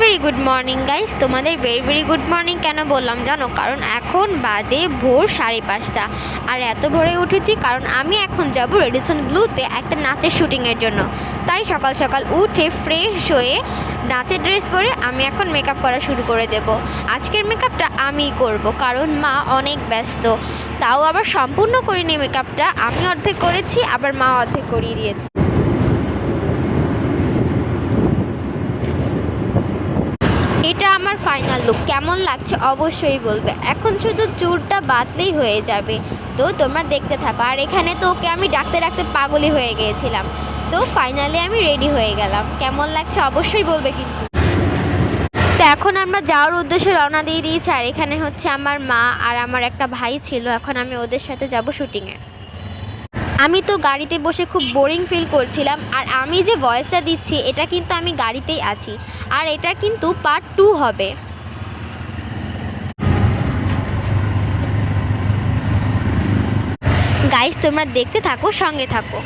Very good morning guys. তোমাদের very good morning কেন বললাম জানো? কারণ এখন বাজে ভোর 5:30 আর এত ভোরে উঠেছি কারণ আমি এখন যাব রেডিসন ব্লুতে একটা নাচের শ্যুটিংয়ের জন্য। তাই সকাল সকাল উঠে ফ্রেশ হয়ে নাচের ড্রেস পরে আমি এখন মেকআপ করা শুরু করে দেব। আজকের মেকআপটা আমিই করব কারণ মা অনেক ব্যস্ত, তাও আবার সম্পূর্ণ করিনি মেকআপটা, আমি অর্ধেক করেছি আবার মা অর্ধেক করিয়ে দিয়েছে। এটা আমার ফাইনাল লুক, কেমন লাগছে অবশ্যই বলবে। এখন শুধু চুলটা বাঁধলেই হয়ে যাবে, তো তোমরা দেখতে থাকো। আর এখানে তো ওকে আমি ডাকতে ডাকতে পাগলই হয়ে গিয়েছিলাম, তো ফাইনালি আমি রেডি হয়ে গেলাম। কেমন লাগছে অবশ্যই বলবে কিন্তু। তো এখন আমরা যাওয়ার উদ্দেশ্যে রওনা দিয়ে দিয়েছি, আর এখানে হচ্ছে আমার মা আর আমার একটা ভাই ছিল। এখন আমি ওদের সাথে যাব শুটিংয়ে। আমি তো গাড়িতে বসে খুব বোরিং ফিল করছিলাম, আর আমি যে ভয়েসটা দিচ্ছি এটা কিন্তু আমি গাড়িতেই আছি, আর এটা কিন্তু পার্ট 2 হবে। গাইস তোমরা দেখতে থাকো, সঙ্গে থাকো।